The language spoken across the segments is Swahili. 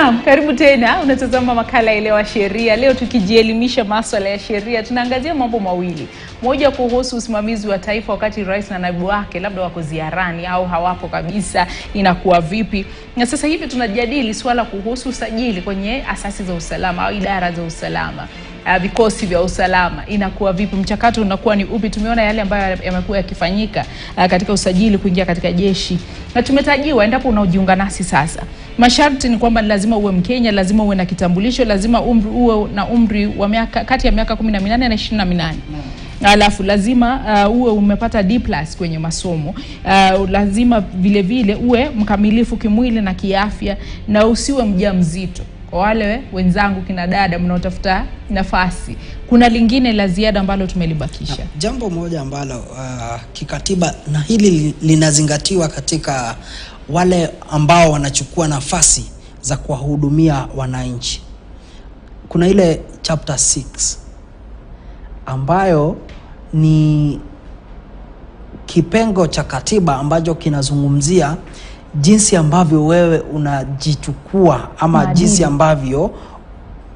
Naam, karibu tena. Unatazama makala Elewa Sheria. Leo tukijielimisha masuala ya sheria, tunaangazia mambo mawili. Moja kuhusu usimamizi wa taifa wakati rais na naibu wake labda wako ziarani au hawapo kabisa, inakuwa vipi? Na sasa hivi tunajadili swala kuhusu usajili kwenye asasi za usalama au idara za usalama. Vikosi vya usalama inakuwa vipi, mchakato unakuwa ni upi? Tumeona yale ambayo yamekuwa yakifanyika katika usajili kuingia katika jeshi, na tumetajiwa endapo unaojiunga nasi sasa, masharti ni kwamba lazima uwe Mkenya, lazima uwe na kitambulisho, lazima uwe na umri wa miaka kati ya miaka 18 na 28. Alafu lazima uwe umepata D+ kwenye masomo. Lazima vile vile uwe mkamilifu kimwili na kiafya, na usiwe mjamzito. Kwa wale wenzangu kina dada mnaotafuta nafasi, kuna lingine la ziada ambalo tumelibakisha. Jambo moja ambalo kikatiba na hili linazingatiwa katika wale ambao wanachukua nafasi za kuwahudumia wananchi. Kuna ile chapter 6 ambayo ni kipengo cha katiba ambacho kinazungumzia jinsi ambavyo wewe unajichukua ama maadili. Jinsi ambavyo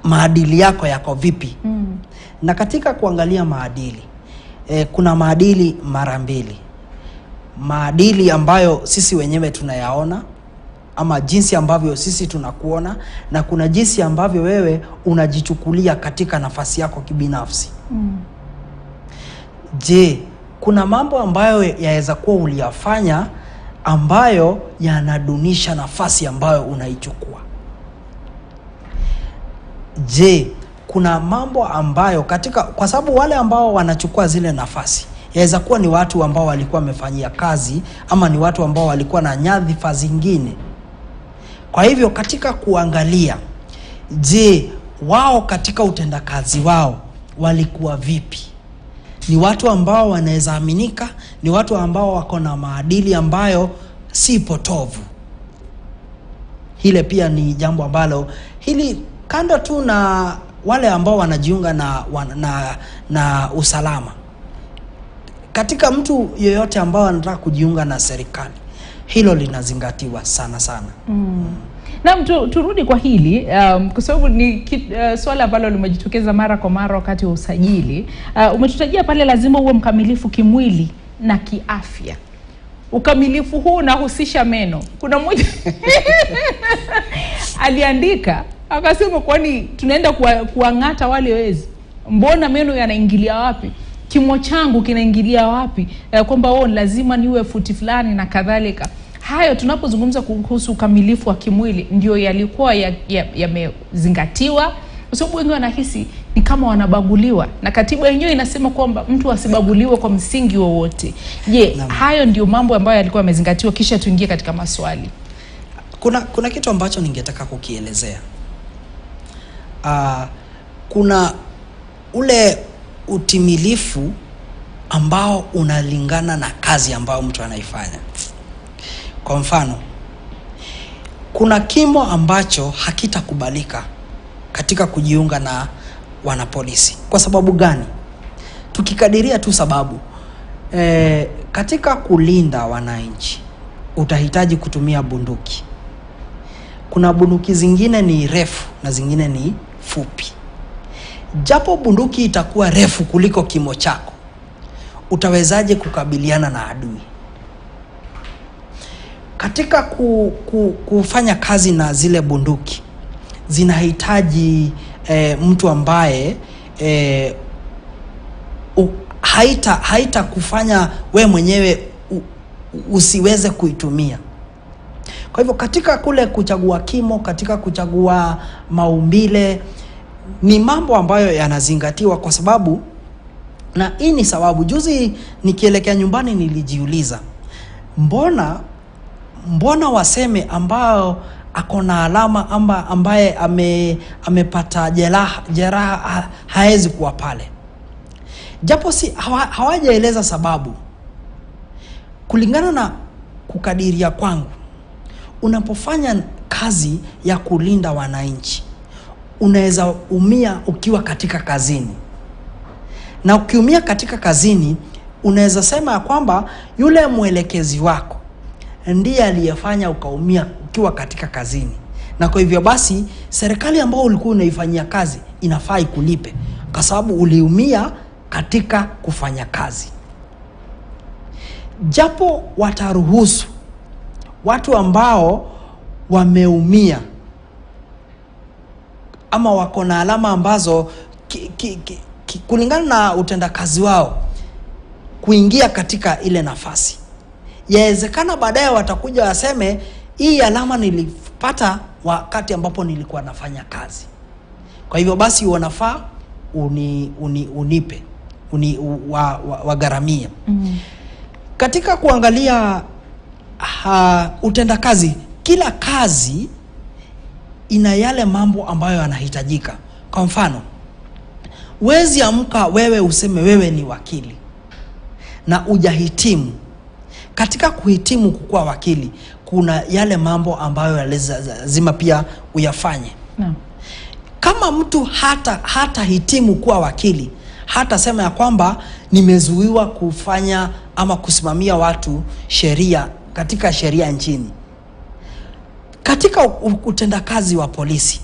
maadili yako yako vipi. Na katika kuangalia maadili, kuna maadili mara mbili. Maadili ambayo sisi wenyewe tunayaona ama jinsi ambavyo sisi tunakuona, na kuna jinsi ambavyo wewe unajichukulia katika nafasi yako kibinafsi. Je, kuna mambo ambayo yaweza kuwa uliyafanya ambayo yanadunisha nafasi ambayo unaichukua? Je, kuna mambo ambayo kwa sababu wale ambao wanachukua zile nafasi yaweza kuwa ni watu ambao walikuwa wamefanyia kazi ama ni watu ambao walikuwa na nyadhifa zingine. Kwa hivyo katika kuangalia, je, wao katika utendakazi wao walikuwa vipi? Ni watu ambao wanaweza aminika? Ni watu ambao wako na maadili ambayo si potovu? Hile pia ni jambo ambalo hili kando tu na wale ambao wanajiunga na usalama. Katika mtu yeyote ambao anataka kujiunga na serikali, hilo linazingatiwa sana sana. Na turudi kwa hili kwa sababu ni swala ambalo limejitokeza mara kwa mara wakati wa usajili. Umetutajia pale lazima uwe mkamilifu kimwili na kiafya. Ukamilifu huu unahusisha meno. Kuna mmoja aliandika akasema, kwani tunaenda kuangata wale wezi? Mbona meno yanaingilia wapi? Kimo changu kinaingilia wapi? Kwamba lazima niwe futi fulani na kadhalika. Hayo tunapozungumza kuhusu ukamilifu wa kimwili ndio yalikuwa yamezingatiwa, kwa sababu wengi wanahisi ni kama wanabaguliwa, na katiba yenyewe inasema kwamba mtu asibaguliwe kwa msingi wowote. Je, hayo ndio mambo ambayo yalikuwa yamezingatiwa? Kisha tuingie katika maswali. Kuna kitu ambacho ningetaka kukielezea. Kuna ule utimilifu ambao unalingana na kazi ambayo mtu anaifanya. Kwa mfano, kuna kimo ambacho hakitakubalika katika kujiunga na wanapolisi. Kwa sababu gani? Tukikadiria tu sababu, katika kulinda wananchi utahitaji kutumia bunduki. Kuna bunduki zingine ni refu na zingine ni fupi. Japo bunduki itakuwa refu kuliko kimo chako, utawezaje kukabiliana na adui? Katika kufanya kazi na zile bunduki, zinahitaji mtu ambaye haita kufanya we mwenyewe usiweze kuitumia. Kwa hivyo katika kule kuchagua kimo, katika kuchagua maumbile, ni mambo ambayo yanazingatiwa, kwa sababu, na hii ni sababu juzi nikielekea nyumbani nilijiuliza, mbona waseme ambao akona alama ambaye amepata jeraha haezi kuwa pale? Japo si hawajaeleza sababu. Kulingana na kukadiria kwangu, unapofanya kazi ya kulinda wananchi, unaweza umia ukiwa katika kazini. Na ukiumia katika kazini, unaweza sema ya kwamba yule mwelekezi wako ndiye aliyefanya ukaumia ukiwa katika kazini. Na kwa hivyo basi serikali ambao ulikuwa unaifanyia kazi inafaa ikulipe kwa sababu uliumia katika kufanya kazi. Japo wataruhusu watu ambao wameumia ama wako na alama ambazo kulingana na utendakazi wao kuingia katika ile nafasi, yawezekana baadaye watakuja waseme hii alama nilipata wakati ambapo nilikuwa nafanya kazi. Kwa hivyo basi wanafaa unipe wagaramia. Katika kuangalia utendakazi, kila kazi ina yale mambo ambayo yanahitajika. Kwa mfano, wezi amka wewe useme wewe ni wakili na hujahitimu. Katika kuhitimu kukuwa wakili kuna yale mambo ambayo lazima pia uyafanye. Kama mtu hata hitimu kuwa wakili, hata sema ya kwamba nimezuiwa kufanya ama kusimamia watu sheria katika sheria nchini. Katika utendakazi wa polisi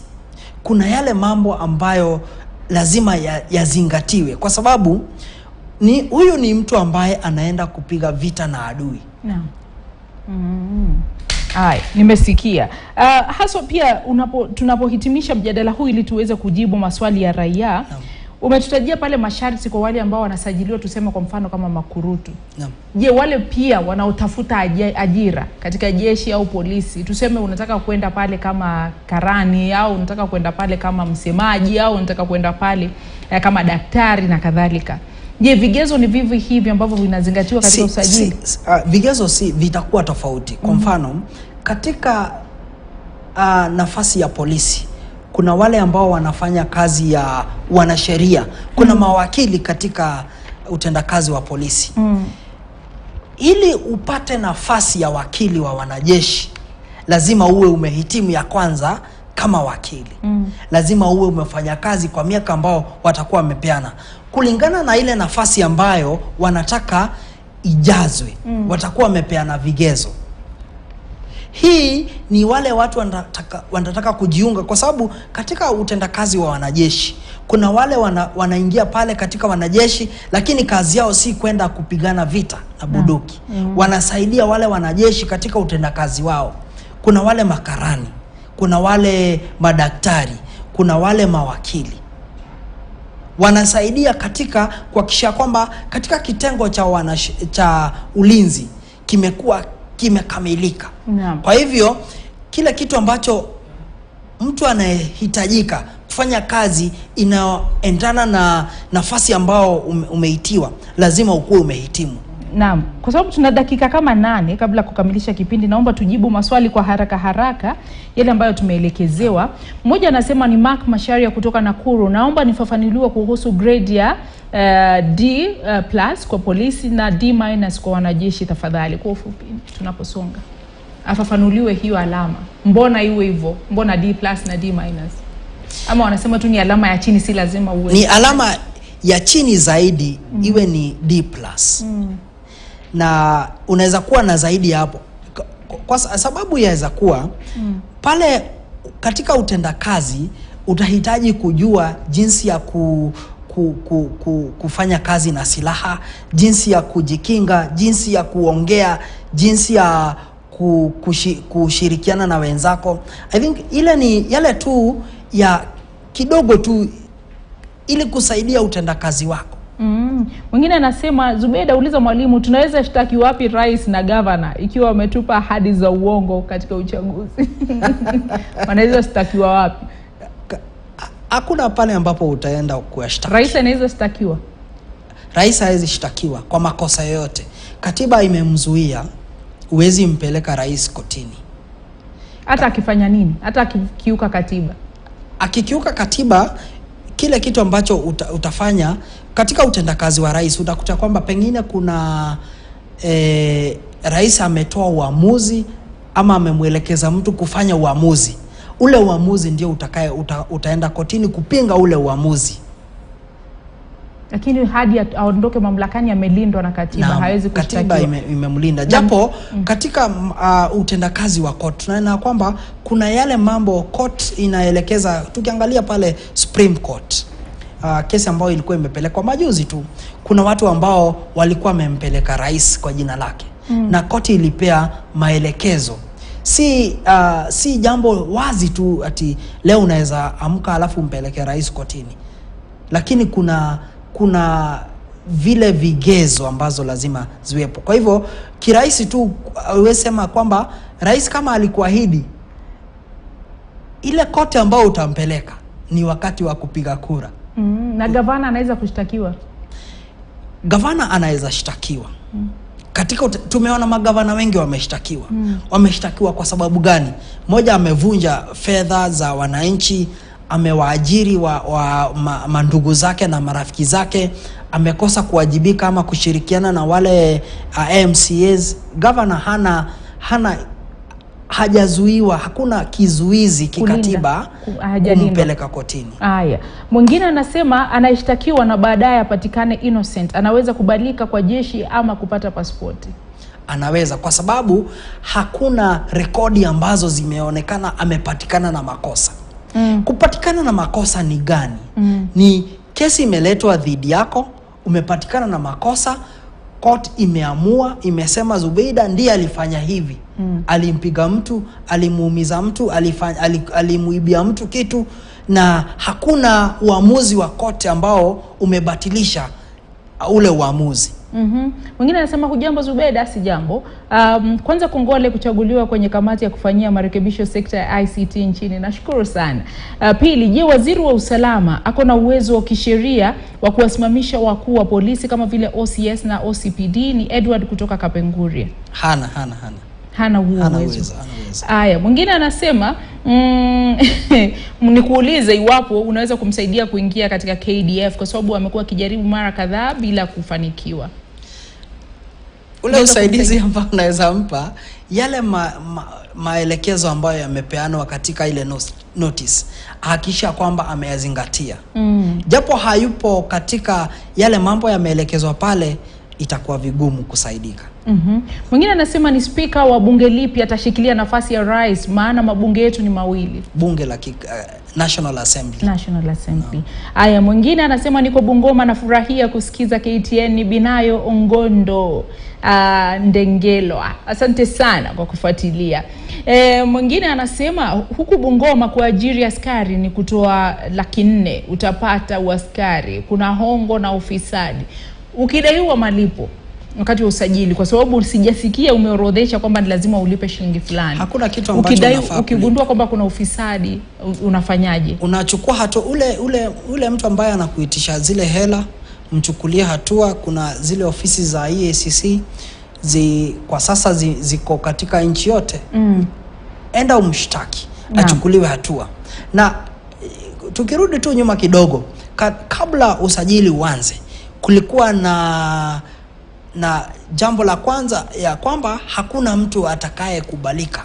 kuna yale mambo ambayo lazima yazingatiwe kwa sababu huyu ni mtu ambaye anaenda kupiga vita na adui. Hai, nimesikia. Haswa pia tunapohitimisha mjadala huu ili tuweze kujibu maswali ya raia. Umetutajia pale masharti kwa wale ambao wanasajiliwa, tuseme kwa mfano kama makurutu. Je, wale pia wanaotafuta ajira katika jeshi au polisi, tuseme unataka kwenda pale kama karani au unataka kwenda pale kama msemaji au unataka kwenda pale kama daktari na kadhalika. Je, vigezo ni vivi hivi ambavyo vinazingatiwa katika usajili? Vigezo vitakuwa tofauti. Kwa mfano, katika nafasi ya polisi kuna wale ambao wanafanya kazi ya wanasheria, kuna mawakili katika utendakazi wa polisi. Ili upate nafasi ya wakili wa wanajeshi lazima uwe umehitimu ya kwanza kama wakili. Lazima uwe umefanya kazi kwa miaka ambao watakuwa wamepeana kulingana na ile nafasi ambayo wanataka ijazwe. Watakuwa wamepeana vigezo. Hii ni wale watu wanataka kujiunga kwa sababu katika utendakazi wa wanajeshi kuna wale wanaingia pale katika wanajeshi lakini kazi yao si kwenda kupigana vita na bunduki. Wanasaidia wale wanajeshi katika utendakazi wao. Kuna wale makarani, kuna wale madaktari, kuna wale mawakili. Wanasaidia katika kuhakikisha kwamba katika kitengo cha ulinzi kimekamilika. Kwa hivyo kile kitu ambacho mtu anahitajika kufanya kazi inaendana na nafasi ambao umeitiwa lazima ukuwe umehitimu. Naam, kwa sababu tuna dakika kama 8 kabla kukamilisha kipindi, naomba tujibu maswali kwa haraka yale ambayo tumeelekezewa. Mmoja anasema ni Mark Masharia kutoka Nakuru, naomba nifafanuliwe kuhusu grade ya D plus kwa polisi na D minus kwa wanajeshi tafadhali. Kwa ufupi tunaposonga afafanuliwe hiyo alama, mbona iwe hivyo, mbona D plus na D minus? Ama wanasema tu ni alama ya chini, si lazima uwe ni alama ya chini zaidi iwe ni D plus. Na unaweza kuwa na zaidi hapo kwa sababu yaweza kuwa pale katika utendakazi utahitaji kujua jinsi ya kufanya kazi na silaha, jinsi ya kujikinga, jinsi ya kuongea, jinsi ya kushirikiana na wenzako. I think ile ni yale tu ya kidogo tu ili kusaidia utendakazi wako. Mwingine anasema, Zubeda uliza mwalimu, tunaweza shtaki wapi rais na governor ikiwa wametupa ahadi za uongo katika uchaguzi? Wanaweza shtakiwa wapi? Hakuna pale ambapo utaenda kuwashtaki. Rais anaweza shtakiwa? Rais hawezi shtakiwa kwa makosa yote. Katiba imemzuia, huwezi mpeleka rais kotini. Hata akifanya nini? Hata akikiuka katiba? Akikiuka katiba, kile kitu ambacho utafanya katika utendakazi wa rais, utakuta kwamba pengine kuna rais ametoa uamuzi ama amemwelekeza mtu kufanya uamuzi. Ule uamuzi ndio utaenda kotini kupinga ule uamuzi. Lakini hadi aondoke mamlakani amelindwa na katiba, hawezi kushtakiwa. Katiba imemlinda. Japo katika utendakazi wa court tunaona kwamba kuna yale mambo court inaelekeza. Tukiangalia pale Supreme Court, kesi ambayo ilikuwa imepelekwa majuzi tu, kuna watu ambao walikuwa wamempeleka rais kwa jina lake. Na court ilipea maelekezo. Si jambo wazi tu ati leo unaweza amka alafu umpeleke rais kotini. Lakini kuna vile vigezo ambazo lazima ziwepo. Kwa hivyo kirahisi tu uweze sema kwamba rais kama alikuahidi, ile kote ambao utampeleka ni wakati wa kupiga kura. Na gavana anaweza kushtakiwa. Gavana anaweza shtakiwa. Katika tumeona magavana wengi wameshtakiwa. Wameshtakiwa kwa sababu gani? Moja, amevunja fedha za wananchi, amewaajiri mandugu zake na marafiki zake, amekosa kuwajibika ama kushirikiana na wale MCAs. Governor hajazuiwa, hakuna kizuizi kikatiba kumpeleka kotini. Haya, mwingine anasema anashtakiwa na baadaye apatikane innocent, anaweza kubalika kwa jeshi ama kupata pasipoti. Anaweza, kwa sababu hakuna rekodi ambazo zimeonekana amepatikana na makosa. Kupatikana na makosa ni gani? Ni kesi imeletwa dhidi yako, umepatikana na makosa, court imeamua, imesema Zubeida ndiye alifanya hivi. Alimpiga mtu, alimuumiza mtu, alimuibia mtu kitu, na hakuna uamuzi wa court ambao umebatilisha ule uamuzi. Mwingine anasema hujambo Zubeida. Si jambo. Kwanza kongole kuchaguliwa kwenye kamati ya kufanyia marekebisho sekta ya ICT nchini. Nashukuru sana. Pili, je, waziri wa usalama ako na uwezo wa kisheria wa kuwasimamisha wakuu wa polisi kama vile OCS na OCPD? Ni Edward kutoka Kapenguria. Hana uwezo. Aya, mwingine anasema nikuulize iwapo unaweza kumsaidia kuingia katika KDF kwa sababu amekuwa akijaribu mara kadhaa bila kufanikiwa. Ule usaidizi ambao unaweza mpa, yale maelekezo ambayo yamepeanwa katika ile notice, hakikisha kwamba ameyazingatia. Japo hayupo katika yale mambo yameelekezwa pale, itakuwa vigumu kusaidika. Mwingine anasema ni speaker wa bunge lipi atashikilia nafasi ya rais, maana mabunge yetu ni mawili. Bunge la National Assembly. Aya, mwingine anasema niko Bungoma, nafurahia kusikiza KTN. Ni Binayo Ongondo Ndengelwa. Asante sana kwa kufuatilia. Mwingine anasema huku Bungoma kuajiri askari ni kutoa 400,000, utapata uaskari. Kuna hongo na ufisadi. Ukidaiwa malipo wakati wa usajili, kwa sababu sijasikia umeorodhesha kwamba ni lazima ulipe shilingi fulani. Hakuna kitu ambacho ukigundua kwamba kuna ufisadi unafanyaje? Unachukua hatua. Ule mtu ambaye anakuitisha zile hela, mchukulie hatua. Kuna zile ofisi za EACC kwa sasa ziko katika nchi yote. Enda umshtaki, achukuliwe hatua. Na tukirudi tu nyuma kidogo, kabla usajili uanze, kulikuwa na jambo la kwanza ya kwamba hakuna mtu atakaye kubalika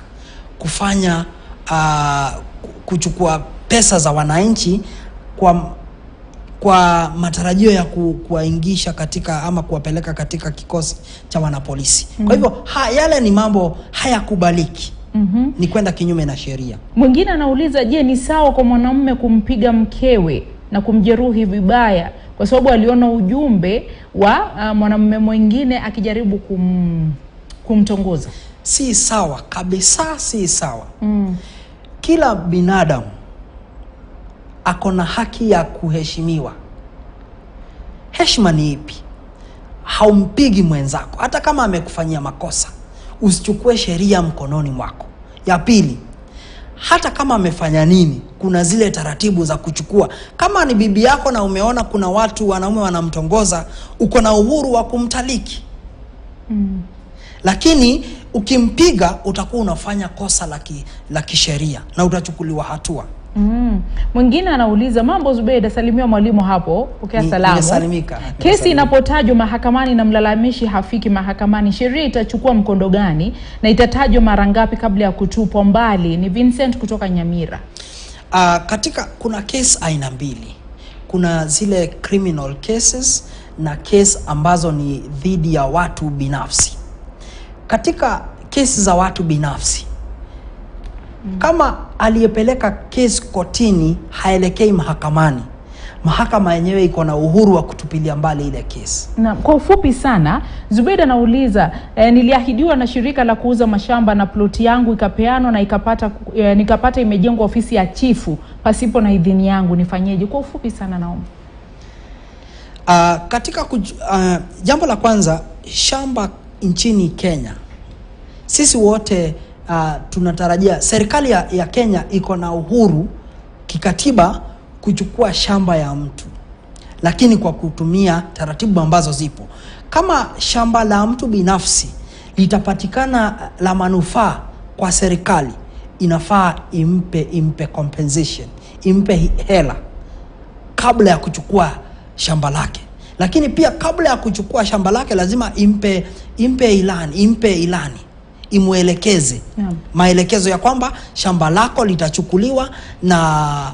kufanya kuchukua pesa za wananchi kwa matarajio ya kuwaingisha katika ama kuwapeleka katika kikosi cha wanapolisi. Kwa hivyo yale ni mambo hayakubaliki. Ni kwenda kinyume na sheria. Mwingine anauliza, je, ni sawa kwa mwanamume kumpiga mkewe na kumjeruhi vibaya kwa sababu aliona ujumbe wa mwanamume mwingine akijaribu kumtongoza? Si sawa kabisa, si sawa. Kila binadamu akona haki ya kuheshimiwa. Heshima ni ipi? Haumpigi mwenzako hata kama amekufanyia makosa. Usichukue sheria mkononi mwako. Ya pili, hata kama amefanya nini, kuna zile taratibu za kuchukua. Kama ni bibi yako na umeona kuna wanaume wanamtongoza, uko na uhuru wa kumtaliki. Lakini ukimpiga utakuwa unafanya kosa la kisheria na utachukuliwa hatua. Mwingine anauliza, mambo Zubeida, salimia mwalimu hapo. Pokea salamu. Nimesalimika. Kesi inapotajwa mahakamani na mlalamishi hafiki mahakamani, sheria itachukua mkondo gani na itatajwa mara ngapi kabla ya kutupwa mbali? Ni Vincent kutoka Nyamira. Kuna kesi aina mbili. kuna zile criminal cases na case ambazo ni dhidi ya watu binafsi. Katika kesi za watu binafsi, kama aliyepeleka kesi kotini haelekei mahakamani, mahakama yenyewe iko na uhuru wa kutupilia mbali ile kesi. Na kwa ufupi sana, Zubeda anauliza, niliahidiwa na shirika la kuuza mashamba na ploti yangu ikapeanwa na nikapata imejengwa ofisi ya chifu pasipo na idhini yangu, nifanyeje? Kwa ufupi sana naomba. Katika jambo la kwanza, shamba nchini Kenya, sisi wote tunatarajia serikali ya Kenya iko na uhuru kikatiba kuchukua shamba ya mtu, lakini kwa kutumia taratibu ambazo zipo. Kama shamba la mtu binafsi litapatikana la manufaa kwa serikali, inafaa impe compensation, impe hela kabla ya kuchukua shamba lake. Lakini pia kabla ya kuchukua shamba lake lazima impe ilani, imuelekeze maelekezo ya kwamba shamba lako litachukuliwa, na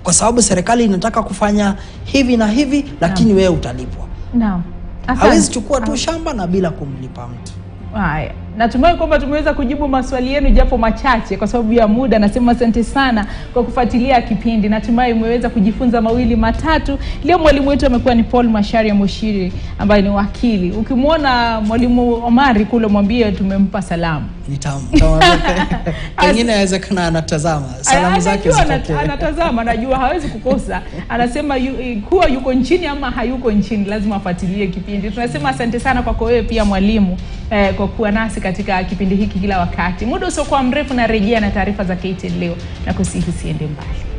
kwa sababu serikali inataka kufanya hivi na hivi, lakini wewe utalipwa. Naam. Hawezi chukua tu shamba na bila kumlipa mtu. Haya, natumai kwamba tumeweza kujibu maswali yenu japo machache kwa sababu ya muda. Nasema asante sana kwa kufuatilia kipindi. Natumai umeweza kujifunza mawili matatu. Leo mwalimu wetu amekuwa ni Paul Macharia Moshiri ambaye ni wakili. Ukimwona mwalimu Omari kule mwambie tumempa salamu. Pengine inawezekana anatazama. Salamu zake zipokee. Anatazama, najua hawezi kukosa. Anasema kuwa yuko nchini ama hayuko nchini, lazima afuatilie kipindi. Tunasema asante sana kwako wewe pia mwalimu kwa kuwa nasi katika kipindi hiki kila wakati. Muda usiokuwa mrefu na rejea na taarifa za KTN leo, na kusihi usiende mbali.